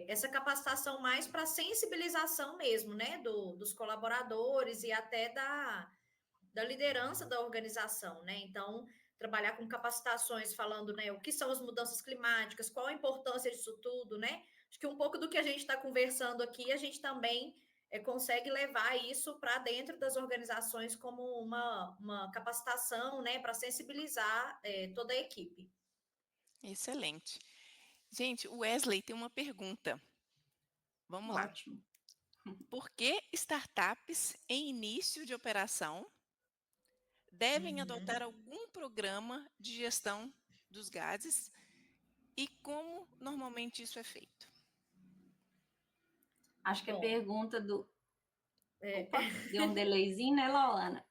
essa capacitação mais para sensibilização mesmo, né, dos colaboradores e até da liderança da organização, né? Então, trabalhar com capacitações falando, né, o que são as mudanças climáticas, qual a importância disso tudo, né? Acho que um pouco do que a gente está conversando aqui, a gente também consegue levar isso para dentro das organizações como uma capacitação, né, para sensibilizar toda a equipe. Excelente. Gente, o Wesley tem uma pergunta. Vamos lá. Ótimo. Por que startups em início de operação devem adotar algum programa de gestão dos gases e como normalmente isso é feito? Acho que a Bom, pergunta do... Opa, deu um delayzinho, né, Laana?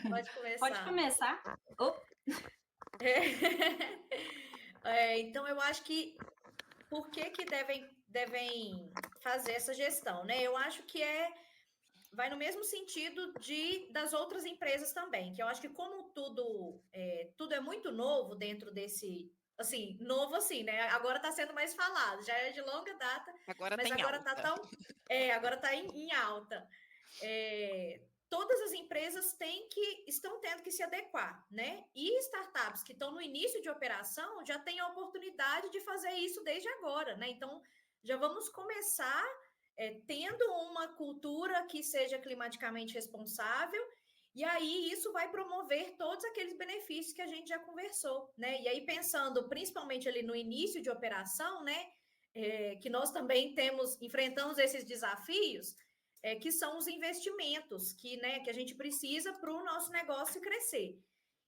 pode começar. Pode começar. Então, eu acho que por que devem devem fazer essa gestão, né? Eu acho que vai no mesmo sentido das outras empresas também, que eu acho que como tudo é muito novo dentro desse, assim, novo assim, né? Agora está sendo mais falado, já é de longa data, mas agora está agora está em alta. Todas as empresas estão tendo que se adequar, né? E startups que estão no início de operação já têm a oportunidade de fazer isso desde agora, né? Então, já vamos começar tendo uma cultura que seja climaticamente responsável, e aí isso vai promover todos aqueles benefícios que a gente já conversou, né? E aí, pensando principalmente ali no início de operação, né? Que nós também enfrentamos esses desafios, que são os investimentos que a gente precisa para o nosso negócio crescer.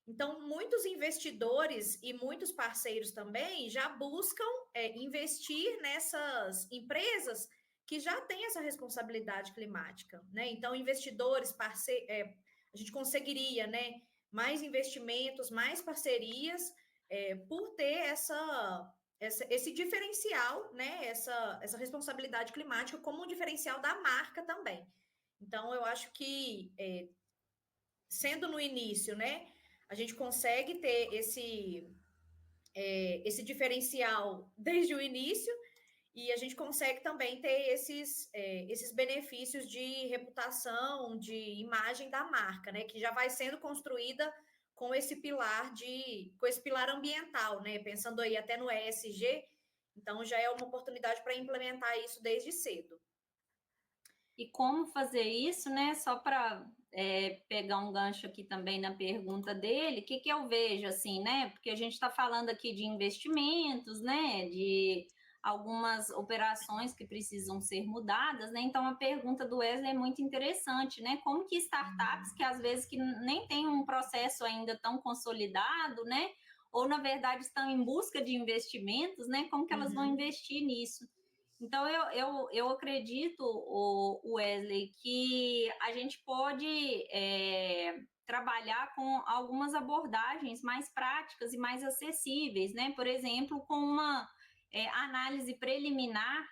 Então, muitos investidores e muitos parceiros também já buscam investir nessas empresas que já têm essa responsabilidade climática, né? Então, investidores, a gente conseguiria, né, mais investimentos, mais parcerias, por ter esse diferencial, né, essa responsabilidade climática como um diferencial da marca também. Então, eu acho que, sendo no início, né, a gente consegue ter esse diferencial desde o início, e a gente consegue também ter esses benefícios de reputação, de imagem da marca, né, que já vai sendo construída com esse pilar ambiental, né? Pensando aí até no ESG, então já é uma oportunidade para implementar isso desde cedo. E como fazer isso, né? Só para pegar um gancho aqui também na pergunta dele, o que eu vejo assim, né? Porque a gente está falando aqui de investimentos, né? De algumas operações que precisam ser mudadas, né? Então a pergunta do Wesley é muito interessante, né? Como que startups que às vezes que nem têm um processo ainda tão consolidado, né? Ou na verdade estão em busca de investimentos, né? Como que elas vão investir nisso? Então eu acredito, Wesley, que a gente pode trabalhar com algumas abordagens mais práticas e mais acessíveis, né? Por exemplo, com uma análise preliminar,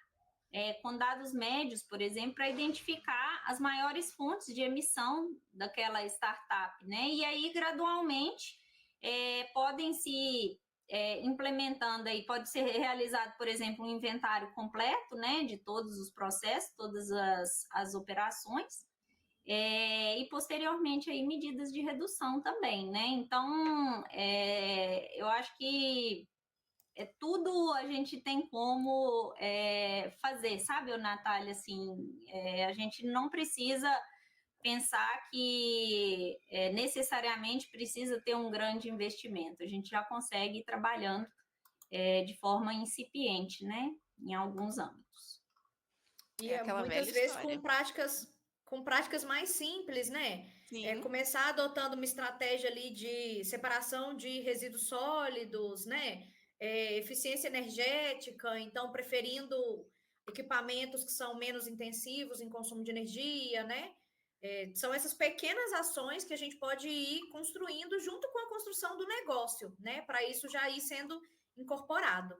com dados médios, por exemplo, para identificar as maiores fontes de emissão daquela startup, né? E aí, gradualmente, podem se implementando aí, pode ser realizado, por exemplo, um inventário completo, né? De todos os processos, todas as operações. E posteriormente aí medidas de redução também, né? Então, eu acho que tudo a gente tem como fazer, sabe, Natália? Assim, a gente não precisa pensar que necessariamente precisa ter um grande investimento. A gente já consegue ir trabalhando de forma incipiente, né? Em alguns âmbitos. E muitas vezes com práticas mais simples, né? Começar adotando uma estratégia ali de separação de resíduos sólidos, né? Eficiência energética, então preferindo equipamentos que são menos intensivos em consumo de energia, né? São essas pequenas ações que a gente pode ir construindo junto com a construção do negócio, né? Para isso já ir sendo incorporado.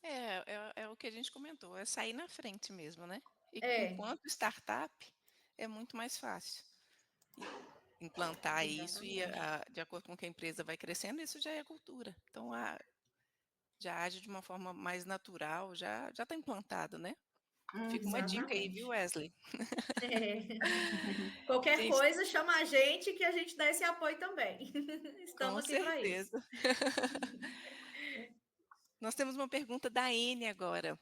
É o que a gente comentou, é sair na frente mesmo, né? E enquanto startup, é muito mais fácil implantar isso e, de acordo com que a empresa vai crescendo, isso já é cultura. Então, já age de uma forma mais natural, já está implantado, né? Fica uma dica aí, viu, Wesley? Qualquer coisa, chama a gente que a gente dá esse apoio também. Estamos aqui para isso. Nós temos uma pergunta da Anne agora.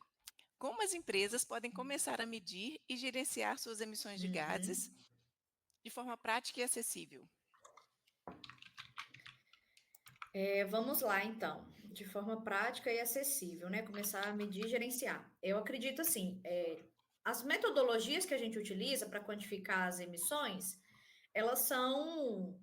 Como as empresas podem começar a medir e gerenciar suas emissões de gases de forma prática e acessível? Vamos lá, então. De forma prática e acessível, né? Começar a medir e gerenciar. Eu acredito assim, as metodologias que a gente utiliza para quantificar as emissões, elas são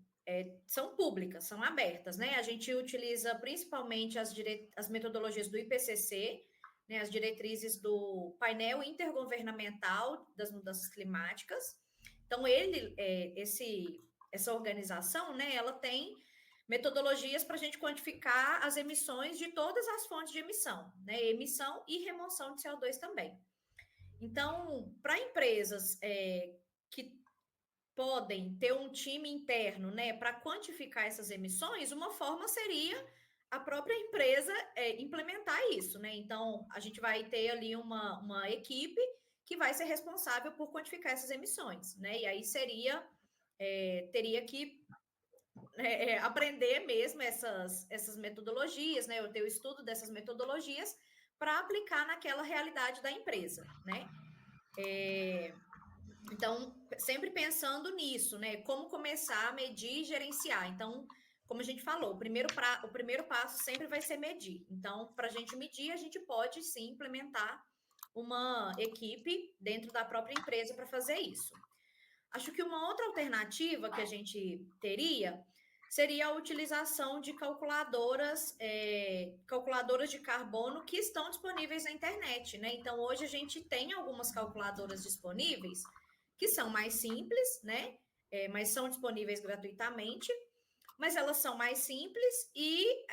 públicas, são abertas, né? A gente utiliza principalmente as metodologias do IPCC, né? As diretrizes do painel intergovernamental das mudanças climáticas. Então, essa organização, né? Ela tem metodologias para a gente quantificar as emissões de todas as fontes de emissão, né? Emissão e remoção de CO2 também. Então, para empresas que podem ter um time interno, né, para quantificar essas emissões, uma forma seria a própria empresa implementar isso, né? Então, a gente vai ter ali uma equipe que vai ser responsável por quantificar essas emissões, né? E aí teria que aprender mesmo essas metodologias, né? Eu ter o estudo dessas metodologias para aplicar naquela realidade da empresa, né? Então, sempre pensando nisso, né? Como começar a medir e gerenciar. Então, como a gente falou, o primeiro passo sempre vai ser medir. Então, para a gente medir, a gente pode sim implementar uma equipe dentro da própria empresa para fazer isso. Acho que uma outra alternativa que a gente teria seria a utilização de calculadoras de carbono que estão disponíveis na internet, né? Então, hoje a gente tem algumas calculadoras disponíveis que são mais simples, né? Mas são disponíveis gratuitamente, mas elas são mais simples e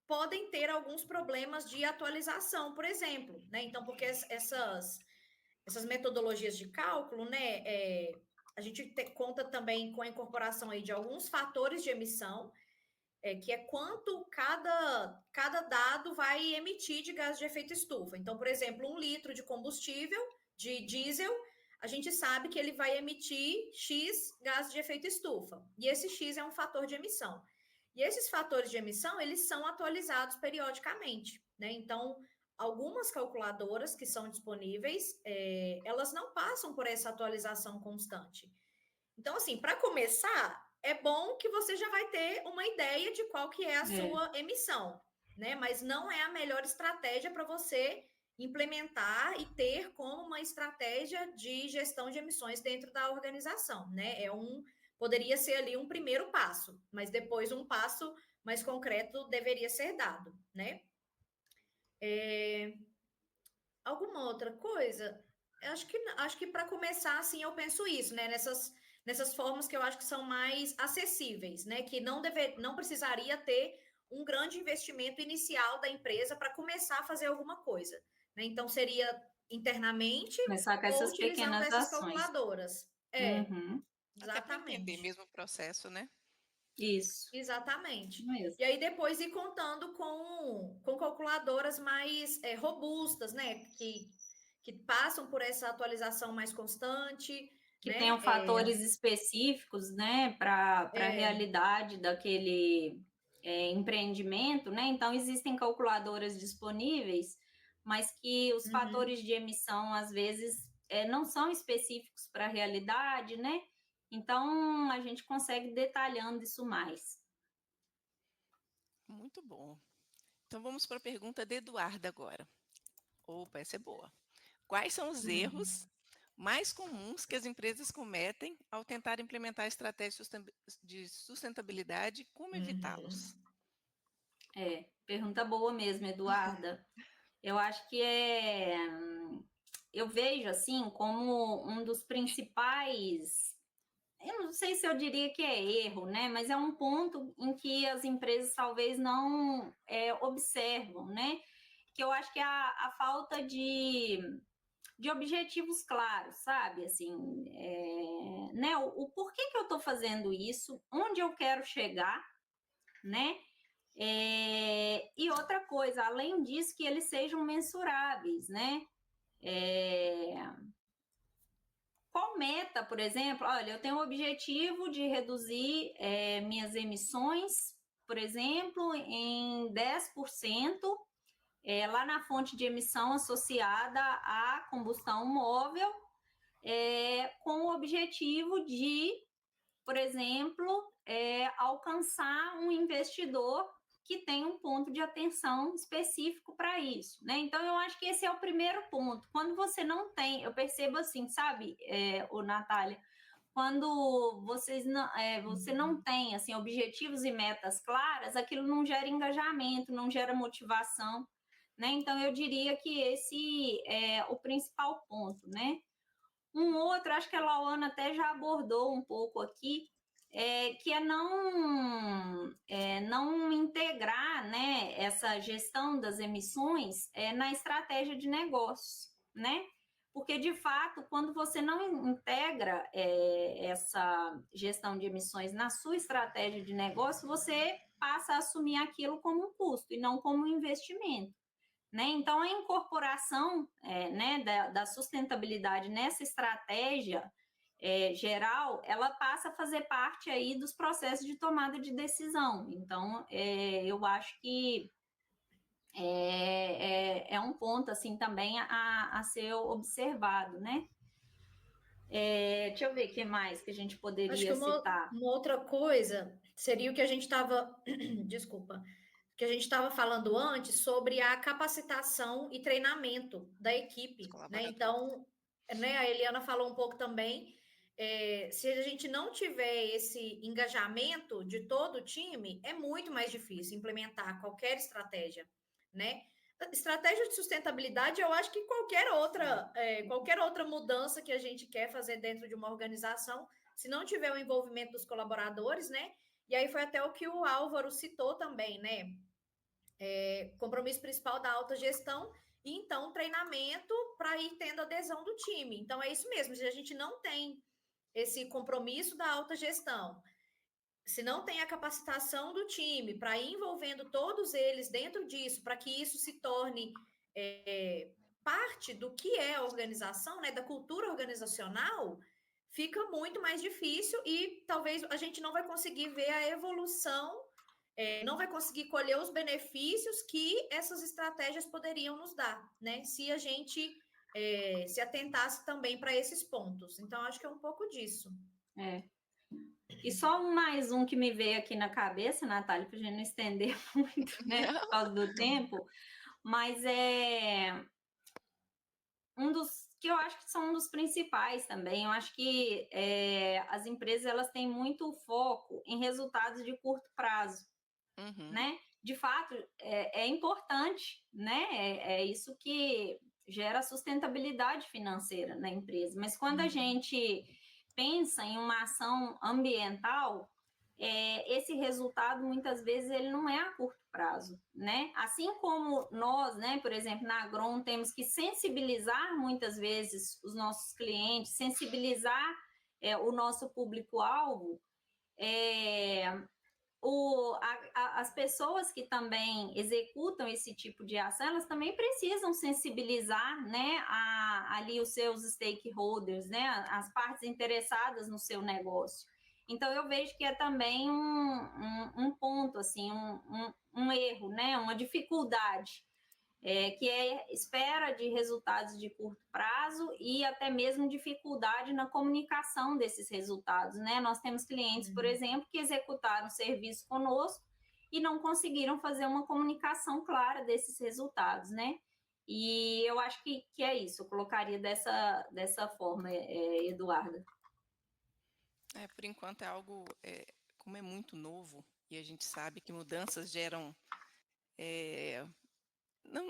podem ter alguns problemas de atualização, por exemplo, né? Então, porque essas metodologias de cálculo, né? A gente conta também com a incorporação aí de alguns fatores de emissão, que é quanto cada dado vai emitir de gás de efeito estufa. Então, por exemplo, 1 litro de combustível, de diesel, a gente sabe que ele vai emitir X gás de efeito estufa. E esse X é um fator de emissão. E esses fatores de emissão, eles são atualizados periodicamente, né? Então, algumas calculadoras que são disponíveis, elas não passam por essa atualização constante. Então, assim, para começar, é bom que você já vai ter uma ideia de qual que é a sua emissão, né? Mas não é a melhor estratégia para você implementar e ter como uma estratégia de gestão de emissões dentro da organização, né? Poderia ser ali um primeiro passo, mas depois um passo mais concreto deveria ser dado, né? Alguma outra coisa? Eu acho que para começar, assim, eu penso isso, né? Nessas formas que eu acho que são mais acessíveis, né? Que não precisaria ter um grande investimento inicial da empresa para começar a fazer alguma coisa, né? Então, seria internamente começar com ou essas utilizando pequenas essas ações. calculadoras. Até para entender Exatamente. mesmo o processo, né? Isso. Exatamente. Mesmo. E aí depois ir contando com calculadoras mais robustas, né? Que passam por essa atualização mais constante. Que né? tenham fatores específicos, né, para a realidade daquele empreendimento, né? Então, existem calculadoras disponíveis, mas que os fatores de emissão, às vezes, não são específicos para a realidade, né? Então, a gente consegue detalhando isso mais. Muito bom. Então, vamos para a pergunta de Eduarda agora. Opa, essa é boa. Quais são os erros mais comuns que as empresas cometem ao tentar implementar estratégias de sustentabilidade? Como evitá-los? Pergunta boa mesmo, Eduarda. Eu acho que eu vejo assim como um dos principais, eu não sei se eu diria que é erro, né? Mas é um ponto em que as empresas talvez não observam, né? Que eu acho que é a falta de objetivos claros, sabe? Assim, né? O porquê que eu estou fazendo isso, onde eu quero chegar, né? E outra coisa, além disso, que eles sejam mensuráveis, né? Qual meta, por exemplo? Olha, eu tenho o objetivo de reduzir minhas emissões, por exemplo, em 10%, lá na fonte de emissão associada à combustão móvel, com o objetivo de, por exemplo, alcançar um investidor que tem um ponto de atenção específico para isso, né? Então, eu acho que esse é o primeiro ponto. Quando você não tem, eu percebo assim, sabe, Natália, quando você não tem assim, objetivos e metas claras, aquilo não gera engajamento, não gera motivação, né? Então, eu diria que esse é o principal ponto, né? Um outro, acho que a Lauana até já abordou um pouco aqui, que é não integrar, né, essa gestão das emissões na estratégia de negócios, né? Porque, de fato, quando você não integra essa gestão de emissões na sua estratégia de negócio, você passa a assumir aquilo como um custo e não como um investimento, né? Então, a incorporação né, da sustentabilidade nessa estratégia geral, ela passa a fazer parte aí dos processos de tomada de decisão. Então, eu acho que é um ponto assim também a ser observado, né? Deixa eu ver o que mais que a gente poderia Acho que citar. uma outra coisa seria o que a gente estava, desculpa, que a gente estava falando antes sobre a capacitação e treinamento da equipe, né? Então, né, a Eliana falou um pouco também. Se a gente não tiver esse engajamento de todo o time, é muito mais difícil implementar qualquer estratégia, né? Estratégia de sustentabilidade, eu acho que qualquer outra mudança que a gente quer fazer dentro de uma organização, se não tiver o envolvimento dos colaboradores, né? E aí foi até o que o Álvaro citou também, né? Compromisso principal da autogestão e então treinamento para ir tendo adesão do time. Então é isso mesmo, se a gente não tem esse compromisso da autogestão, se não tem a capacitação do time para ir envolvendo todos eles dentro disso, para que isso se torne parte do que é a organização, né, da cultura organizacional, fica muito mais difícil e talvez a gente não vai conseguir ver a evolução, não vai conseguir colher os benefícios que essas estratégias poderiam nos dar, né, se a gente se atentasse também para esses pontos. Então, acho que é um pouco disso. E só mais um que me veio aqui na cabeça, Natália, para a gente não estender muito, né, por causa do tempo, mas um dos que eu acho que são um dos principais também. Eu acho que as empresas elas têm muito foco em resultados de curto prazo, né? De fato, é importante, né? É isso que gera sustentabilidade financeira na empresa. Mas quando a gente pensa em uma ação ambiental, esse resultado muitas vezes ele não é a curto prazo, né? Assim como nós, né, por exemplo, na Agron temos que sensibilizar muitas vezes os nossos clientes, sensibilizar o nosso público-alvo, as pessoas que também executam esse tipo de ação, elas também precisam sensibilizar, né, ali os seus stakeholders, né, as partes interessadas no seu negócio. Então, eu vejo que é também um ponto, assim, um erro, né, uma dificuldade, que é espera de resultados de curto prazo e até mesmo dificuldade na comunicação desses resultados, né? Nós temos clientes, por exemplo, que executaram serviço conosco e não conseguiram fazer uma comunicação clara desses resultados, né? E eu acho que é isso, eu colocaria dessa forma, Eduarda. Por enquanto é algo, como é muito novo, e a gente sabe que mudanças geram,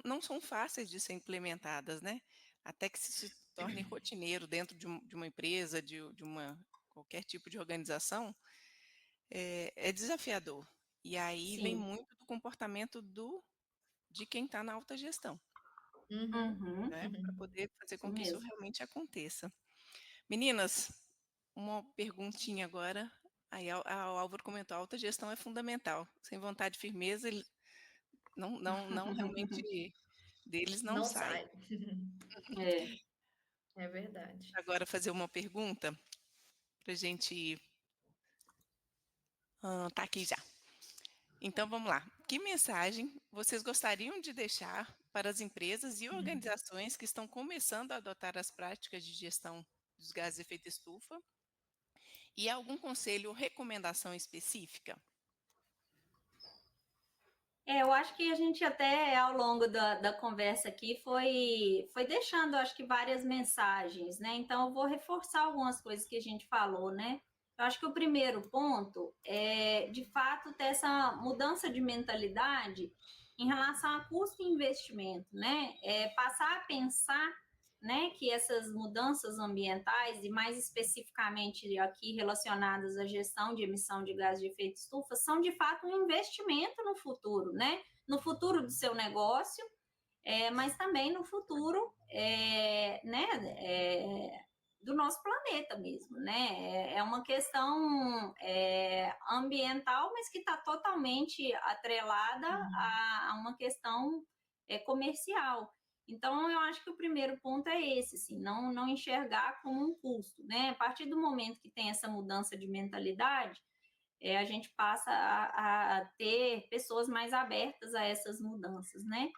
não são fáceis de ser implementadas, né? Até que se torne rotineiro dentro de uma empresa, de qualquer tipo de organização, é desafiador. E aí vem muito do comportamento de quem está na alta gestão, né? Para poder fazer com que isso realmente aconteça. Meninas, uma perguntinha agora. Aí o Álvaro comentou, a alta gestão é fundamental. Sem vontade e firmeza, ele não realmente deles não sai. É verdade. Agora fazer uma pergunta para a gente tá aqui já. Então vamos lá. Que mensagem vocês gostariam de deixar para as empresas e organizações que estão começando a adotar as práticas de gestão dos gases de efeito estufa? E algum conselho ou recomendação específica? Eu acho que a gente até ao longo da conversa aqui foi deixando, acho que várias mensagens, né? Então eu vou reforçar algumas coisas que a gente falou, né? Eu acho que o primeiro ponto é, de fato, ter essa mudança de mentalidade em relação a custo e investimento, né? Passar a pensar né, que essas mudanças ambientais, e mais especificamente aqui relacionadas à gestão de emissão de gás de efeito estufa, são de fato um investimento no futuro, né? No futuro do seu negócio, mas também no futuro, né, do nosso planeta mesmo, né? É uma questão ambiental, mas que está totalmente atrelada a uma questão comercial. Então, eu acho que o primeiro ponto é esse, assim, não enxergar como um custo, né? A partir do momento que tem essa mudança de mentalidade, a gente passa a ter pessoas mais abertas a essas mudanças, né?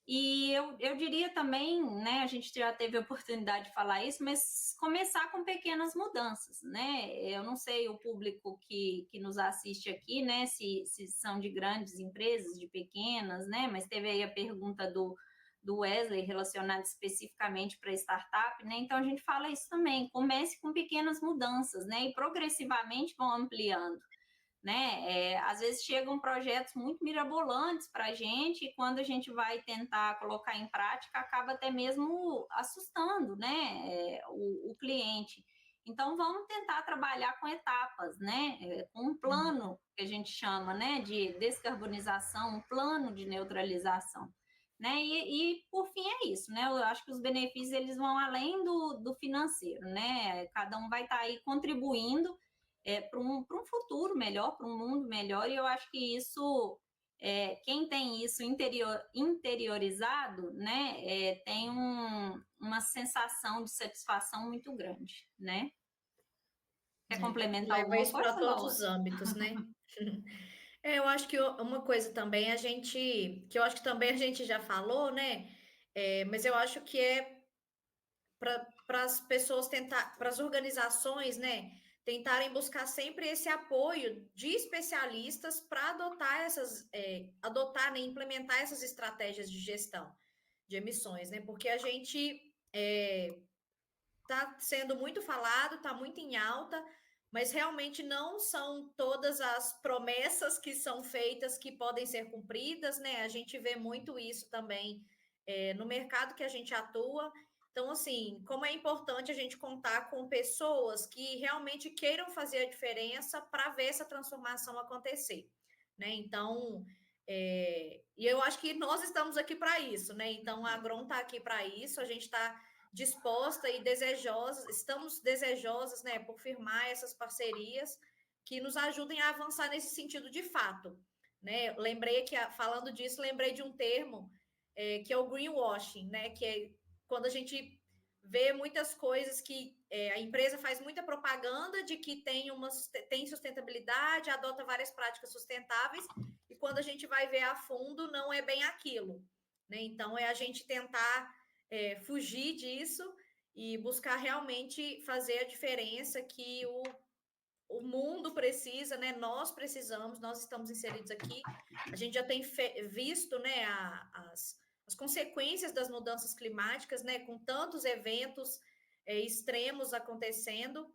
E eu diria também, né, a gente já teve a oportunidade de falar isso, mas começar com pequenas mudanças, né? Eu não sei o público que nos assiste aqui, né, se são de grandes empresas, de pequenas, né? Mas teve aí a pergunta do Wesley relacionada especificamente para startup, né? Então a gente fala isso também, comece com pequenas mudanças, né? E progressivamente vão ampliando, né? Às vezes chegam projetos muito mirabolantes para a gente, e quando a gente vai tentar colocar em prática, acaba até mesmo assustando, né? O cliente. Então, vamos tentar trabalhar com etapas, né? Com um plano que a gente chama, né, de descarbonização, um plano de neutralização. Né? Por fim é isso, né? Eu acho que os benefícios eles vão além do financeiro, né? Cada um vai estar aí contribuindo para um futuro melhor, para um mundo melhor, e eu acho que isso, quem tem isso interiorizado, né, tem uma sensação de satisfação muito grande, né? Quer complementar Leva alguma isso para coisa, todos Laura? os âmbitos, né? Eu acho que uma coisa também que eu acho que também a gente já falou, né? Mas eu acho que para as pessoas tentar, para as organizações, né, tentarem buscar sempre esse apoio de especialistas para adotar, né, implementar essas estratégias de gestão de emissões, né? Porque a gente está sendo muito falado, está muito em alta, mas realmente não são todas as promessas que são feitas que podem ser cumpridas, né? A gente vê muito isso também no mercado que a gente atua. Então, assim, como é importante a gente contar com pessoas que realmente queiram fazer a diferença para ver essa transformação acontecer, né? Então, e eu acho que nós estamos aqui para isso, né? Então, a Agron está aqui para isso, a gente está disposta e desejosa, estamos desejosas, né, por firmar essas parcerias que nos ajudem a avançar nesse sentido de fato, né? Lembrei que, falando disso, lembrei de um termo que é o greenwashing, né? Que é quando a gente vê muitas coisas que a empresa faz muita propaganda de que tem sustentabilidade, adota várias práticas sustentáveis, e quando a gente vai ver a fundo, não é bem aquilo, né? Então, é a gente tentar fugir disso e buscar realmente fazer a diferença que o mundo precisa, né? Nós precisamos, nós estamos inseridos aqui. A gente já tem visto, né, as consequências das mudanças climáticas, né? Com tantos eventos extremos acontecendo.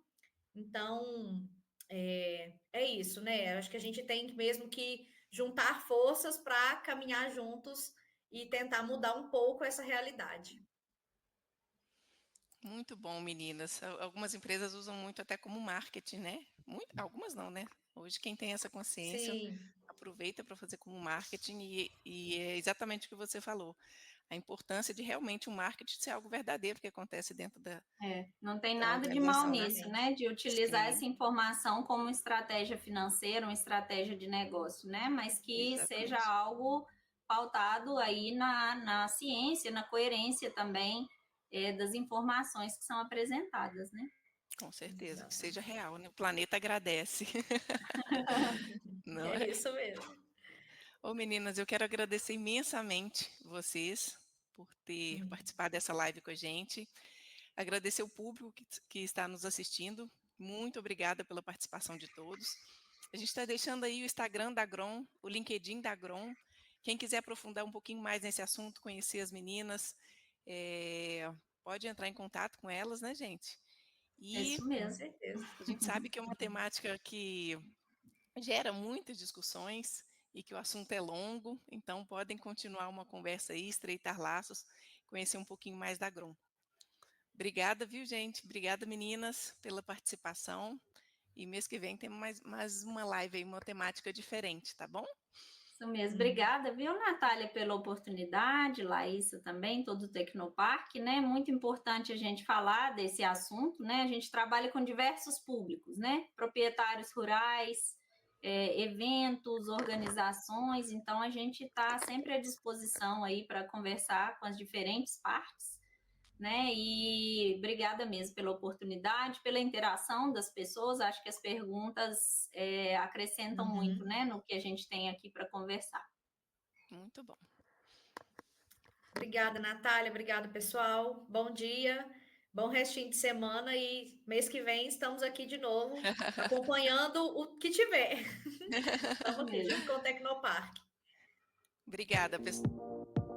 Então, é isso, né? Acho que a gente tem mesmo que juntar forças para caminhar juntos e tentar mudar um pouco essa realidade. Muito bom, meninas. Algumas empresas usam muito até como marketing, né? Algumas não, né? Hoje quem tem essa consciência Sim, aproveita para fazer como marketing e é exatamente o que você falou. A importância de realmente o marketing ser algo verdadeiro que acontece dentro Não tem da nada de mal organização, né? nisso, né? De utilizar Sim, essa informação como estratégia financeira, uma estratégia de negócio, né? Mas que seja exatamente. algo pautado aí na ciência, na coerência também das informações que são apresentadas, né? Com certeza, que seja exatamente. real, né? O planeta agradece, não É é? isso mesmo. Ô, meninas, eu quero agradecer imensamente vocês por ter participado dessa live com a gente. Agradecer o público que está nos assistindo. Muito obrigada pela participação de todos. A gente está deixando aí o Instagram da Grom, o LinkedIn da Grom. Quem quiser aprofundar um pouquinho mais nesse assunto, conhecer as meninas, pode entrar em contato com elas, né, gente? É E isso Com mesmo. certeza. a gente sabe que é uma temática que gera muitas discussões e que o assunto é longo, então podem continuar uma conversa aí, estreitar laços, conhecer um pouquinho mais da Grom. Obrigada, viu, gente? Obrigada, meninas, pela participação. E mês que vem temos mais uma live aí, uma temática diferente, tá bom? Isso mesmo. Obrigada, viu, Natália, pela oportunidade, Laísa também, todo o Tecnoparque, né? Muito importante a gente falar desse assunto, né? A gente trabalha com diversos públicos, né? Proprietários rurais, eventos, organizações, então a gente está sempre à disposição aí para conversar com as diferentes partes, né? E obrigada mesmo pela oportunidade, pela interação das pessoas. Acho que as perguntas acrescentam muito, né, no que a gente tem aqui para conversar. Muito bom. Obrigada, Natália. Obrigada, pessoal. Bom dia, bom restinho de semana e mês que vem estamos aqui de novo, acompanhando o que tiver. Estamos aqui junto com o Tecnoparque. Obrigada, pessoal.